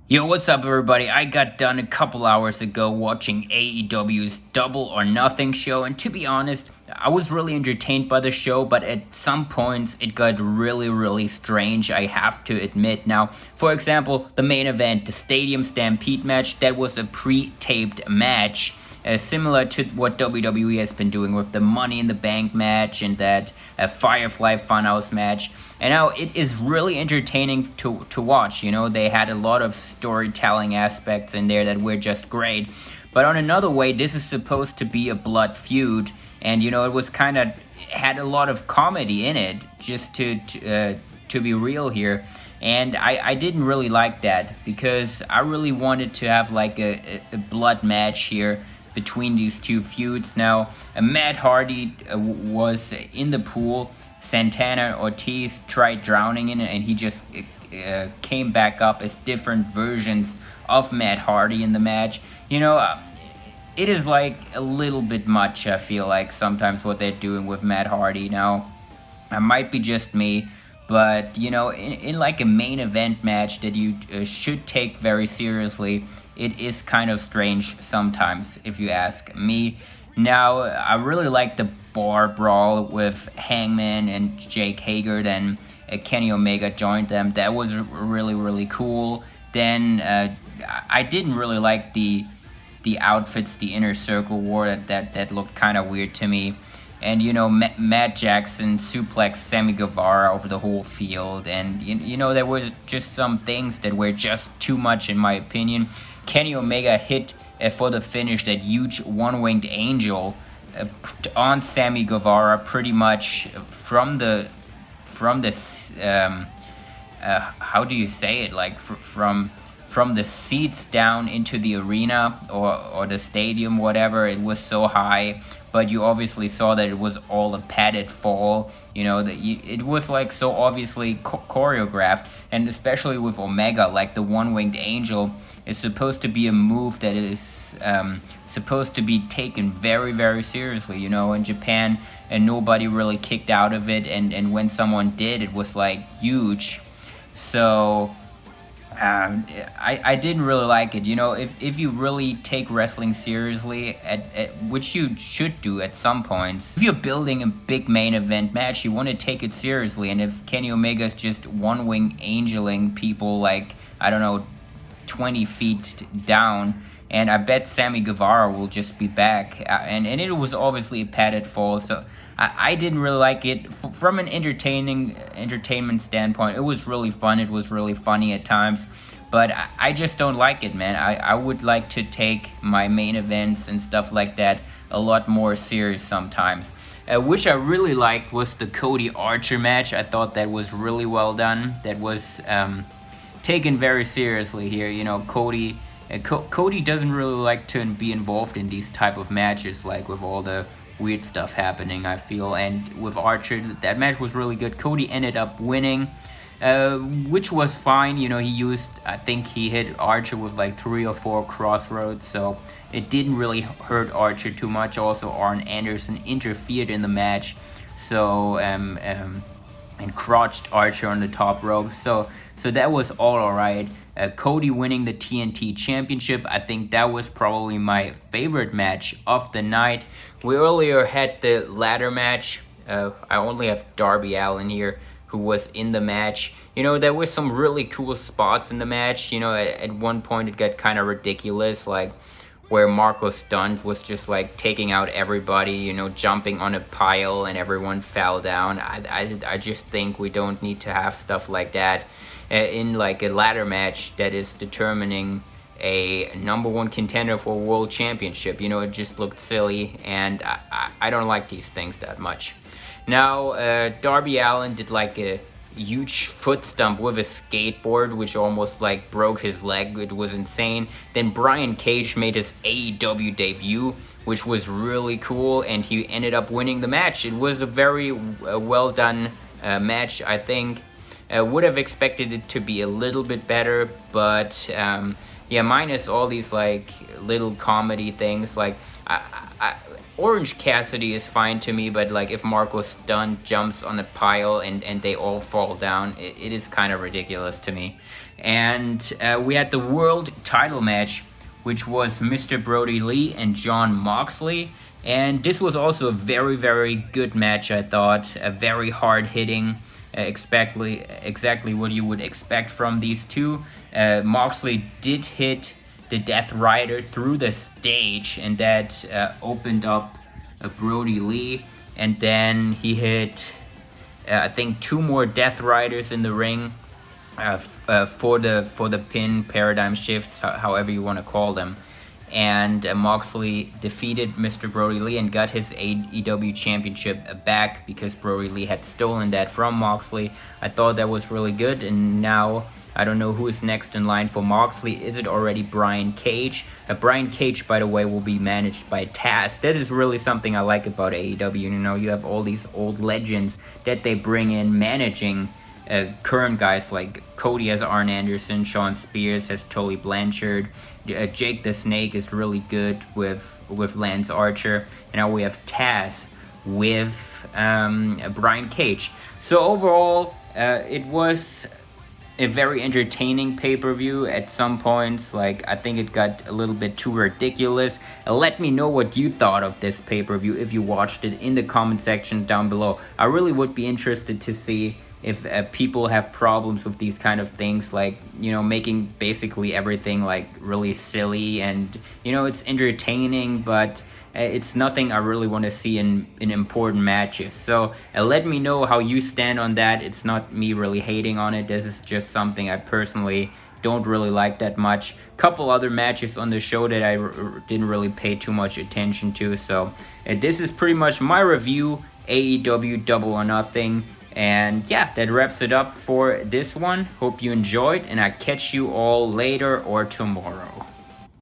Yo, what's up, everybody? I got done a couple hours ago watching AEW's Double or Nothing show, and to be honest, I was really entertained by the show, but at some points it got really strange, I have to admit. Now, for example, the main event, the Stadium Stampede match, that was a pre-taped match. Similar to what WWE has been doing with the Money in the Bank match and that Firefly Funhouse match. And now it is really entertaining to watch. You know, they had a lot of storytelling aspects in there that were just great. But on another way, this is supposed to be a blood feud. And, you know, it was kind of, had a lot of comedy in it, just to be real here. And I didn't really like that, because I really wanted to have like a blood match here between these two feuds. Now, Matt Hardy was in the pool. Santana Ortiz tried drowning in it, and he just came back up as different versions of Matt Hardy in the match. You know, it is like a little bit much, I feel like, sometimes what they're doing with Matt Hardy. Now, it might be just me, but, you know, in like a main event match that you should take very seriously, it is kind of strange sometimes, if you ask me. Now, I really like the bar brawl with Hangman and Jake Hager, and Kenny Omega joined them. That was really cool. Then I didn't really like the outfits, the Inner Circle wore. That looked kind of weird to me. And, you know, Matt Jackson suplexed Sammy Guevara over the whole field. And, you know, there were just some things that were just too much, in my opinion. Kenny Omega hit for the finish that huge one-winged angel on Sammy Guevara, pretty much from the how do you say it, like from the seats down into the arena or the stadium, whatever. It was so high, but you obviously saw that it was all a padded fall. You know, that it was like so obviously choreographed, and especially with Omega, like the one-winged angel is supposed to be a move that is supposed to be taken very seriously, you know, in Japan, and nobody really kicked out of it, and when someone did, it was like huge. So I didn't really like it. You know, if you really take wrestling seriously, which you should do at some points, if you're building a big main event match, you want to take it seriously. And if Kenny Omega's just one-wing angeling people, like, I don't know, 20 feet down, and I bet Sammy Guevara will just be back, and it was obviously a padded fall, so I didn't really like it. From an entertainment standpoint, it was really fun, it was really funny at times, but I just don't like it, man. I would like to take my main events and stuff like that a lot more serious sometimes. Which I really liked was the Cody Archer match. I thought that was really well done. That was taken very seriously here. You know, Cody doesn't really like to be involved in these type of matches, like with all the weird stuff happening, I feel. And with Archer, that match was really good. Cody ended up winning, which was fine. You know, I think he hit Archer with like 3 or 4 crossroads, so it didn't really hurt Archer too much. Also, Arn Anderson interfered in the match, so and crotched Archer on the top rope. So that was all alright. Cody winning the TNT Championship, I think that was probably my favorite match of the night. We earlier had the ladder match. I only have Darby Allin here, who was in the match. You know, there were some really cool spots in the match. You know, at one point it got kind of ridiculous, like where Marco Stunt was just like taking out everybody, you know, jumping on a pile and everyone fell down. I just think we don't need to have stuff like that in like a ladder match that is determining a number 1 contender for a world championship. You know, it just looked silly, and I don't like these things that much. Now, Darby Allin did like a huge foot stomp with a skateboard, which almost like broke his leg. It was insane. Then Brian Cage made his AEW debut, which was really cool, and he ended up winning the match. It was a very well done match, I think. Would have expected it to be a little bit better, but yeah, minus all these like little comedy things, like Orange Cassidy is fine to me, but like if Marco Stunt jumps on a pile and they all fall down, it is kind of ridiculous to me. And we had the world title match, which was Mr. Brodie Lee and Jon Moxley. And this was also a very, very good match, I thought. A very hard-hitting, exactly what you would expect from these two. Moxley did hit the Death Rider through the stage, and that opened up Brodie Lee. And then he hit, I think, 2 more Death Riders in the ring for the pin, paradigm shifts, however you want to call them. And Moxley defeated Mr. Brodie Lee and got his AEW championship back because Brodie Lee had stolen that from Moxley. I thought that was really good, and now I don't know who is next in line for Moxley. Is it already Brian Cage? Brian Cage, by the way, will be managed by Taz. That is really something I like about AEW. You know, you have all these old legends that they bring in managing current guys like Cody as Arn Anderson, Shawn Spears as Tully Blanchard, Jake the Snake is really good with Lance Archer, and now we have Taz with Brian Cage. So overall, it was a very entertaining pay-per-view at some points. Like, I think it got a little bit too ridiculous. Let me know what you thought of this pay-per-view if you watched it in the comment section down below. I really would be interested to see if people have problems with these kind of things, like, you know, making basically everything like really silly, and, you know, it's entertaining, but it's nothing I really want to see in important matches. So let me know how you stand on that. It's not me really hating on it. This is just something I personally don't really like that much. Couple other matches on the show that I didn't really pay too much attention to. So this is pretty much my review, AEW Double or Nothing. And yeah, that wraps it up for this one. Hope you enjoyed, and I catch you all later or tomorrow.